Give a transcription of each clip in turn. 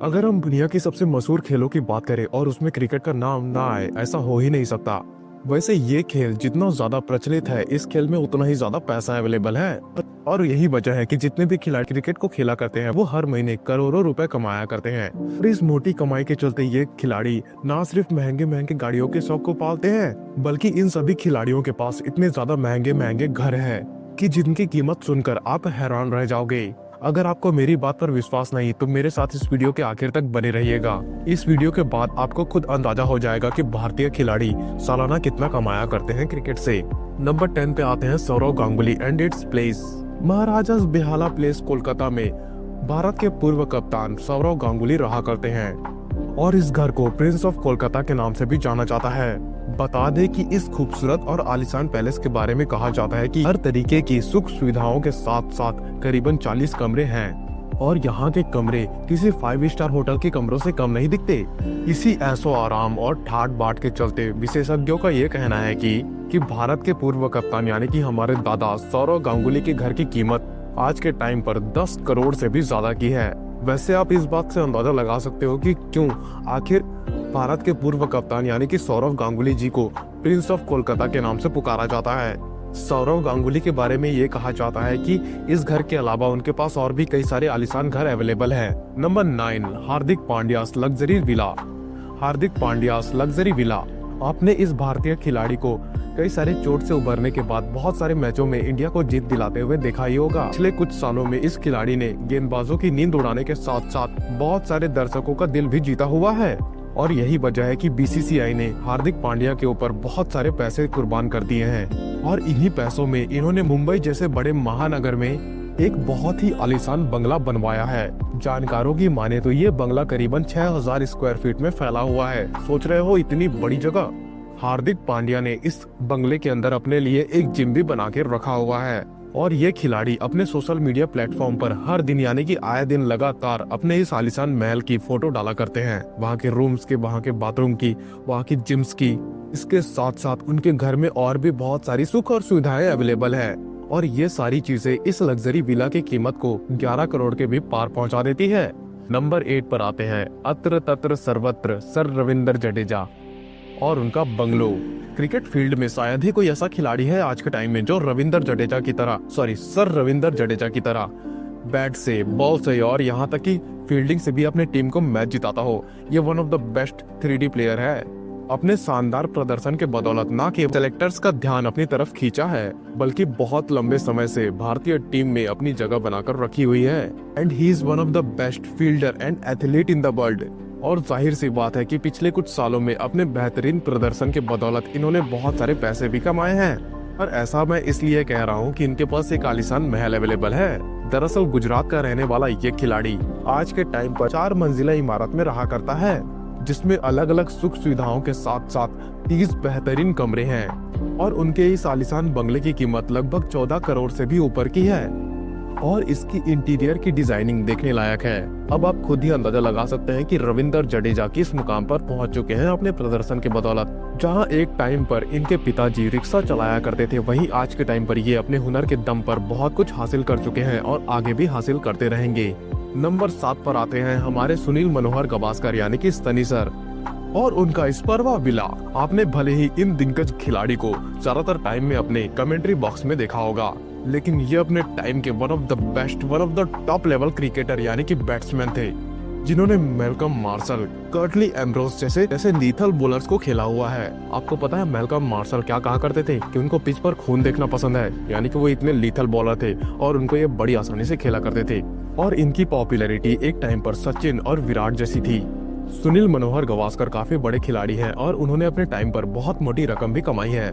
अगर हम दुनिया की सबसे मशहूर खेलों की बात करें और उसमें क्रिकेट का नाम ना आए, ऐसा हो ही नहीं सकता। वैसे ये खेल जितना ज्यादा प्रचलित है, इस खेल में उतना ही ज्यादा पैसा अवेलेबल है। और यही वजह है कि जितने भी खिलाड़ी क्रिकेट को खेला करते हैं वो हर महीने करोड़ों रुपए कमाया करते हैं। और इस मोटी कमाई के चलते ये खिलाड़ी ना सिर्फ महंगे महंगे गाड़ियों के शौक को पालते हैं, बल्कि इन सभी खिलाड़ियों के पास इतने ज्यादा महंगे महंगे घर है कि जिनकी कीमत सुनकर आप हैरान रह जाओगे। अगर आपको मेरी बात पर विश्वास नहीं तो मेरे साथ इस वीडियो के आखिर तक बने रहिएगा। इस वीडियो के बाद आपको खुद अंदाजा हो जाएगा कि भारतीय खिलाड़ी सालाना कितना कमाया करते हैं क्रिकेट से। नंबर 10 पे आते हैं Sourav Ganguly and its place. Maharaja's Behala place Kolkata में भारत के पूर्व कप्तान सौरव गांगुली रहा करते हैं और इस घर को प्रिंस ऑफ कोलकाता के नाम से भी जाना जाता है। बता दें कि इस खूबसूरत और आलीशान पैलेस के बारे में कहा जाता है कि हर तरीके की सुख सुविधाओं के साथ साथ करीबन 40 कमरे हैं और यहाँ के कमरे किसी 5 स्टार होटल के कमरों से कम नहीं दिखते। इसी ऐसो आराम और ठाट बाट के चलते विशेषज्ञों का ये कहना है कि भारत के पूर्व कप्तान यानी कि हमारे दादा सौरव गांगुली के घर की कीमत आज के टाइम पर 10 करोड़ से भी ज्यादा की है। वैसे आप इस बात से अंदाजा लगा सकते हो कि क्यों आखिर भारत के पूर्व कप्तान यानी कि सौरव गांगुली जी को प्रिंस ऑफ कोलकाता के नाम से पुकारा जाता है। सौरव गांगुली के बारे में ये कहा जाता है कि इस घर के अलावा उनके पास और भी कई सारे आलीशान घर अवेलेबल हैं। नंबर 9, हार्दिक पांड्यास लग्जरी विला। हार्दिक पांड्यास लग्जरी विला। आपने इस भारतीय खिलाड़ी को कई सारे चोट से उबरने के बाद बहुत सारे मैचों में इंडिया को जीत दिलाते हुए देखा ही होगा। पिछले कुछ सालों में इस खिलाड़ी ने गेंदबाजों की नींद उड़ाने के साथ साथ बहुत सारे दर्शकों का दिल भी जीता हुआ है और यही वजह है कि बीसीसीआई ने हार्दिक पांड्या के ऊपर बहुत सारे पैसे कुर्बान कर दिए हैं और इन्हीं पैसों में इन्होंने मुंबई जैसे बड़े महानगर में एक बहुत ही आलीशान बंगला बनवाया है। जानकारों की माने तो ये बंगला करीबन 6000 स्क्वायर फीट में फैला हुआ है। सोच रहे हो इतनी बड़ी जगह? हार्दिक पांड्या ने इस बंगले के अंदर अपने लिए एक जिम भी बना के रखा हुआ है और ये खिलाड़ी अपने सोशल मीडिया प्लेटफॉर्म पर हर दिन यानी कि आए दिन लगातार अपने इस आलीशान महल की फोटो डाला करते हैं। वहाँ के रूम्स की, वहाँ के बाथरूम की, वहाँ की जिम्स की। इसके साथ साथ उनके घर में और भी बहुत सारी सुख और सुविधाएं अवेलेबल है और ये सारी चीजें इस लग्जरी विला की कीमत को 11 करोड़ के भी पार पहुँचा देती है। नंबर 8 पर आते हैं अत्र तत्र सर्वत्र सर रविंद्र जडेजा और उनका बंगलो। क्रिकेट फील्ड में शायद ही कोई ऐसा खिलाड़ी है आज के टाइम में जो सर रविंद्र जडेजा की तरह बैट से, बॉल से और यहाँ तक कि फील्डिंग से भी अपने टीम को मैच जिताता हो। ये one of the best 3D player है। अपने शानदार प्रदर्शन के बदौलत न केवल सेलेक्टर्स का ध्यान अपनी तरफ खींचा है बल्कि बहुत लंबे समय से भारतीय टीम में अपनी जगह बनाकर रखी हुई है। And he is one of the best fielder and athlete in the world. और जाहिर सी बात है कि पिछले कुछ सालों में अपने बेहतरीन प्रदर्शन के बदौलत इन्होंने बहुत सारे पैसे भी कमाए हैं। और ऐसा मैं इसलिए कह रहा हूँ कि इनके पास एक आलीशान महल अवेलेबल है। दरअसल गुजरात का रहने वाला ये खिलाड़ी आज के टाइम पर 4 मंजिला इमारत में रहा करता है जिसमें अलग अलग सुख सुविधाओं के साथ साथ 30 बेहतरीन कमरे हैं और उनके इस आलीशान बंगले की कीमत लगभग 14 करोड़ से भी ऊपर की है और इसकी इंटीरियर की डिजाइनिंग देखने लायक है। अब आप खुद ही अंदाजा लगा सकते हैं कि रविंद्र जडेजा किस मुकाम पर पहुंच चुके हैं अपने प्रदर्शन के बदौलत। जहां एक टाइम पर इनके पिताजी रिक्शा चलाया करते थे, वहीं आज के टाइम पर ये अपने हुनर के दम पर बहुत कुछ हासिल कर चुके हैं और आगे भी हासिल करते रहेंगे। नंबर 7 पर आते हैं हमारे सुनील मनोहर गावस्कर यानी कि सनी सर और उनका स्पर्वा विला। आपने भले ही इन दिग्गज खिलाड़ी को ज्यादातर टाइम में अपने कमेंट्री बॉक्स में देखा होगा, लेकिन ये अपने टाइम के one of the best, one of the top level cricketer यानी कि बैट्समैन थे जिन्होंने मैलकम मार्शल, कर्टली एम्ब्रोस जैसे लीथल बॉलर्स को खेला हुआ है। आपको पता है मैलकम मार्शल क्या कहा करते थे कि उनको पिच पर खून देखना पसंद है, यानी कि वो इतने लीथल बॉलर थे और उनको ये बड़ी आसानी से खेला करते थे और इनकी पॉपुलैरिटी एक टाइम पर सचिन और विराट जैसी थी। सुनील मनोहर गावस्कर काफी बड़े खिलाड़ी हैं और उन्होंने अपने टाइम पर बहुत मोटी रकम भी कमाई है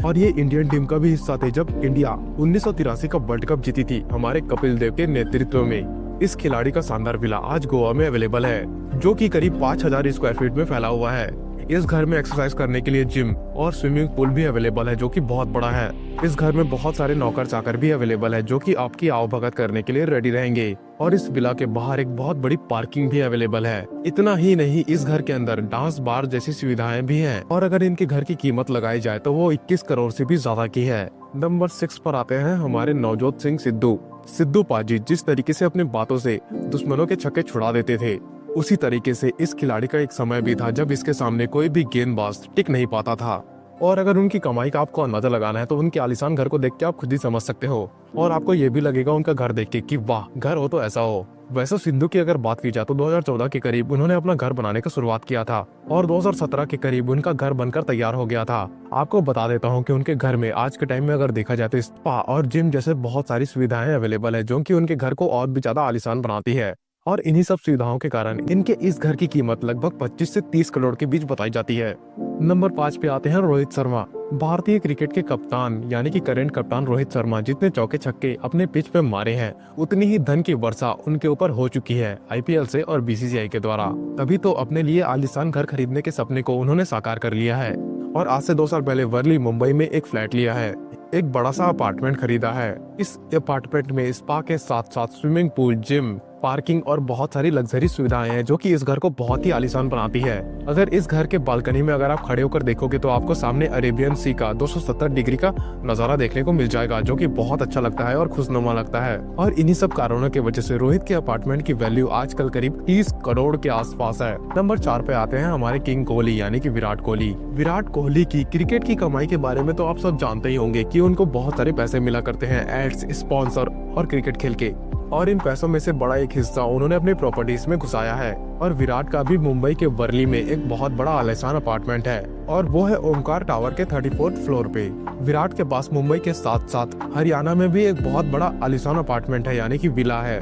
और ये इंडियन टीम का भी हिस्सा थे जब इंडिया 1983 का वर्ल्ड कप जीती थी हमारे कपिल देव के नेतृत्व में। इस खिलाड़ी का शानदार विला आज गोवा में अवेलेबल है जो कि करीब 5000 स्क्वायर फीट में फैला हुआ है। इस घर में एक्सरसाइज करने के लिए जिम और स्विमिंग पूल भी अवेलेबल है जो कि बहुत बड़ा है। इस घर में बहुत सारे नौकर चाकर भी अवेलेबल है जो कि आपकी आवभगत करने के लिए रेडी रहेंगे और इस विला के बाहर एक बहुत बड़ी पार्किंग भी अवेलेबल है। इतना ही नहीं, इस घर के अंदर डांस बार जैसी सुविधाएं भी हैं और अगर इनके घर की कीमत लगाई जाए तो वो 21 करोड़ से भी ज्यादा की है। नंबर 6 पर आते हैं हमारे नवजोत सिंह सिद्धू पाजी। जिस तरीके से अपने बातों से दुश्मनों के छक्के छुड़ा देते थे उसी तरीके से इस खिलाड़ी का एक समय भी था जब इसके सामने कोई भी गेंदबाज टिक नहीं पाता था। और अगर उनकी कमाई का आपको अंदाजा लगाना है तो उनके आलीशान घर को देख के आप खुद ही समझ सकते हो, और आपको ये भी लगेगा उनका घर देख के कि वाह, घर हो तो ऐसा हो। वैसे सिंधु की अगर बात की जाए तो 2014 के करीब उन्होंने अपना घर बनाने की शुरुआत किया था और 2017 के करीब उनका घर बनकर तैयार हो गया था। आपको बता देता हूँ कि उनके घर में आज के टाइम में अगर देखा जाए तो स्पा और जिम जैसे बहुत सारी सुविधाएं अवेलेबल है, जो कि उनके घर को और भी ज्यादा आलीशान बनाती है। और इन्हीं सब सुविधाओं के कारण इनके इस घर की कीमत लगभग 25 से 30 करोड़ के बीच बताई जाती है। नंबर 5 पे आते हैं रोहित शर्मा। भारतीय क्रिकेट के कप्तान यानी कि करंट कप्तान रोहित शर्मा जितने चौके छक्के अपने पिच पे मारे हैं, उतनी ही धन की वर्षा उनके ऊपर हो चुकी है आईपीएल से और बीसीसीआई के द्वारा। तभी तो अपने लिए आलीशान घर खरीदने के सपने को उन्होंने साकार कर लिया है और आज से 2 साल पहले वर्ली मुंबई में एक फ्लैट लिया है, एक बड़ा सा अपार्टमेंट खरीदा है। इस अपार्टमेंट में स्पा के साथ साथ स्विमिंग पूल, जिम, पार्किंग और बहुत सारी लग्जरी सुविधाएं हैं, जो कि इस घर को बहुत ही आलीशान बनाती है। अगर इस घर के बालकनी में अगर आप खड़े होकर देखोगे तो आपको सामने अरेबियन सी का 270 डिग्री का नजारा देखने को मिल जाएगा, जो कि बहुत अच्छा लगता है और खुशनुमा लगता है। और इन्हीं सब कारणों की वजह से रोहित के अपार्टमेंट की वैल्यू आजकल करीब 30 करोड़ के आसपास है। नंबर 4 पे आते हैं हमारे किंग कोहली यानी कि विराट कोहली। विराट कोहली की क्रिकेट की कमाई के बारे में तो आप सब जानते ही होंगे कि उनको बहुत सारे पैसे मिला करते हैं एड्स, स्पॉन्सर और क्रिकेट खेल के, और इन पैसों में से बड़ा एक हिस्सा उन्होंने अपनी प्रॉपर्टीज में घुसाया है। और विराट का भी मुंबई के वर्ली में एक बहुत बड़ा आलीशान अपार्टमेंट है और वो है ओमकार टावर के 34th फ्लोर पे। विराट के पास मुंबई के साथ साथ हरियाणा में भी एक बहुत बड़ा आलीशान अपार्टमेंट है यानी कि विला है,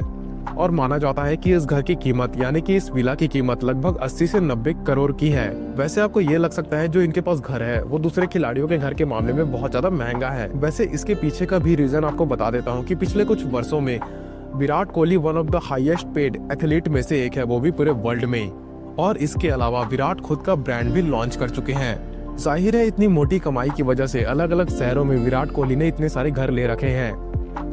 और माना जाता है कि इस घर की कीमत यानी कि इस विला की कीमत लगभग 80 से 90 करोड़ की है। वैसे आपको ये लग सकता है जो इनके पास घर है वो दूसरे खिलाड़ियों के घर के मामले में बहुत ज्यादा महंगा है। वैसे इसके पीछे का भी रीजन आपको बता देता हूँ कि पिछले कुछ वर्षों में Virat Kohli one of the highest paid athlete में से एक है, वो भी पूरे वर्ल्ड में। और इसके अलावा विराट खुद का ब्रांड भी लॉन्च कर चुके हैं। जाहिर है इतनी मोटी कमाई की वजह से अलग अलग शहरों में विराट कोहली ने इतने सारे घर ले रखे हैं।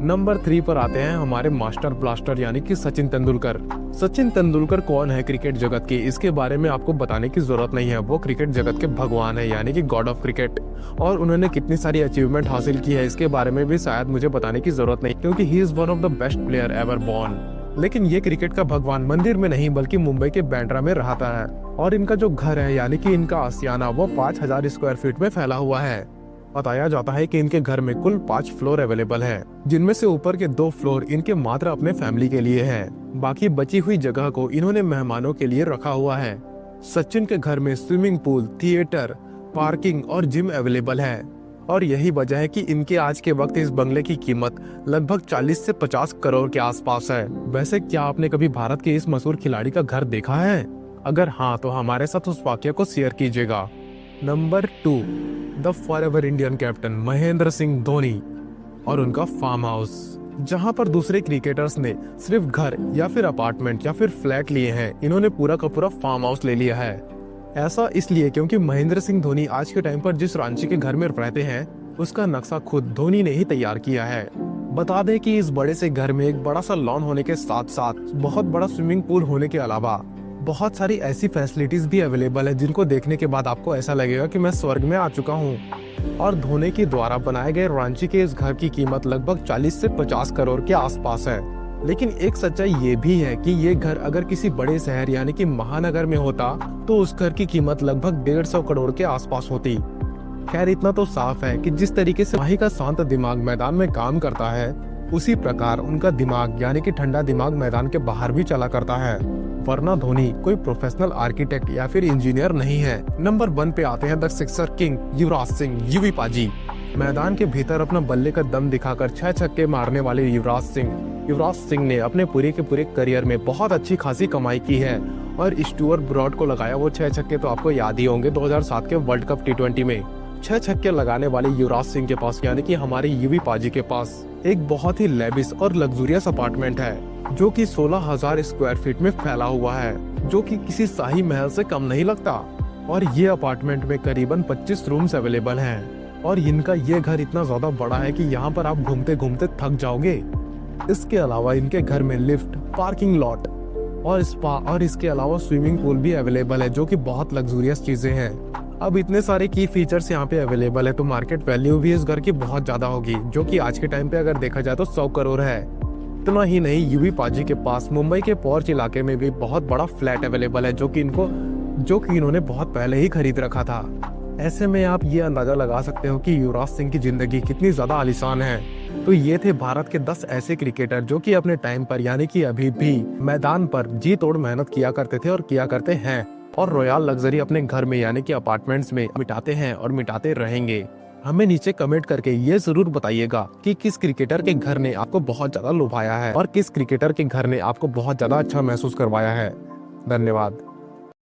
नंबर 3 पर आते हैं हमारे मास्टर ब्लास्टर यानी कि सचिन तेंदुलकर। सचिन तेंदुलकर कौन है क्रिकेट जगत के, इसके बारे में आपको बताने की जरूरत नहीं है। वो क्रिकेट जगत के भगवान है यानी कि गॉड ऑफ क्रिकेट, और उन्होंने कितनी सारी अचीवमेंट हासिल की है इसके बारे में भी शायद मुझे बताने की जरूरत नहीं, क्योंकि he is one of the best player ever born. लेकिन ये क्रिकेट का भगवान मंदिर में नहीं बल्कि मुंबई के बैंड्रा में रहता है, और इनका जो घर है यानी कि इनका आशियाना वो 5000 स्क्वायर फीट में फैला हुआ है। बताया जाता है कि इनके घर में कुल 5 फ्लोर अवेलेबल हैं, जिनमें से ऊपर के 2 फ्लोर इनके मात्र अपने फैमिली के लिए हैं। बाकी बची हुई जगह को इन्होंने मेहमानों के लिए रखा हुआ है। सचिन के घर में स्विमिंग पूल, थिएटर, पार्किंग और जिम अवेलेबल है, और यही वजह है कि इनके आज के वक्त इस बंगले की कीमत लगभग 40 से 50 करोड़ के आसपास है। वैसे क्या आपने कभी भारत के इस मशहूर खिलाड़ी का घर देखा है? अगर हाँ तो हमारे साथ उस वाकये को शेयर कीजिएगा। Number 2, the forever Indian captain Mahendra Singh Dhoni और उनका फार्म हाउस, जहां पर दूसरे क्रिकेटर्स ने सिर्फ घर या फिर अपार्टमेंट या फिर फ्लैट लिए हैं, इन्होंने पूरा का पूरा फार्म हाउस ले लिया है। ऐसा इसलिए क्योंकि महेंद्र सिंह धोनी आज के टाइम पर जिस रांची के घर में रहते हैं उसका नक्शा खुद धोनी ने ही तैयार किया है। बता दें कि इस बड़े से घर में एक बड़ा सा लॉन होने के साथ साथ बहुत बड़ा स्विमिंग पूल होने के अलावा बहुत सारी ऐसी फैसिलिटीज भी अवेलेबल है जिनको देखने के बाद आपको ऐसा लगेगा कि मैं स्वर्ग में आ चुका हूँ। और धोनी के द्वारा बनाए गए रांची के इस घर की कीमत लगभग 40 से 50 करोड़ के आसपास है। लेकिन एक सच्चाई ये भी है कि ये घर अगर किसी बड़े शहर यानी कि महानगर में होता तो उस घर की कीमत लगभग 150 करोड़ के आसपास होती। खैर इतना तो साफ है कि जिस तरीके से माही का शांत दिमाग मैदान में काम करता है, उसी प्रकार उनका दिमाग यानी कि ठंडा दिमाग मैदान के बाहर भी चला करता है, वरना धोनी कोई प्रोफेशनल आर्किटेक्ट या फिर इंजीनियर नहीं है। नंबर 1 पे आते हैं the sixer king Yuvraj Singh, युवी पाजी। मैदान के भीतर अपना बल्ले का दम दिखाकर 6 छक्के मारने वाले युवराज सिंह ने अपने पूरे के पूरे करियर में बहुत अच्छी खासी कमाई की है, और स्टुअर्ट ब्रॉड को लगाया वो 6 छक्के तो आपको याद ही होंगे 2007 के वर्ल्ड कप T20 में। 6 छक्के लगाने वाले युवराज सिंह के पास यानी कि हमारे युवी पाजी के पास एक बहुत ही लेविश और लग्जूरियस अपार्टमेंट है जो कि 16,000 स्क्वायर फीट में फैला हुआ है, जो कि किसी शाही महल से कम नहीं लगता। और ये अपार्टमेंट में करीबन 25 रूम्स अवेलेबल हैं, और इनका ये घर इतना ज्यादा बड़ा है कि यहाँ पर आप घूमते घूमते थक जाओगे। इसके अलावा इनके घर में लिफ्ट, पार्किंग लॉट और स्पा और इसके अलावा स्विमिंग पूल भी अवेलेबल है, जो कि बहुत लग्जूरियस चीजें हैं। अब इतने सारे की फीचर्स यहाँ पे अवेलेबल है तो मार्केट वैल्यू भी इस घर की बहुत ज्यादा होगी, जो कि आज के टाइम पे अगर देखा जाए तो 100 करोड़ है। इतना ही नहीं, यूवी पाजी के पास मुंबई के पॉर्च इलाके में भी बहुत बड़ा फ्लैट अवेलेबल है, जो कि इन्होंने बहुत पहले ही खरीद रखा था। ऐसे में आप ये अंदाजा लगा सकते हो कि युवराज सिंह की जिंदगी कितनी ज्यादा आलीशान है। तो ये थे भारत के 10 ऐसे क्रिकेटर जो कि अपने टाइम पर यानी कि अभी भी मैदान पर जी तोड़ मेहनत किया करते थे और किया करते हैं, और रॉयल लग्जरी अपने घर में यानी कि अपार्टमेंट्स में मिटाते हैं और मिटाते रहेंगे। हमें नीचे कमेंट करके ये जरूर बताइएगा कि किस क्रिकेटर के घर ने आपको बहुत ज्यादा लुभाया है और किस क्रिकेटर के घर ने आपको बहुत ज्यादा अच्छा महसूस करवाया है। धन्यवाद।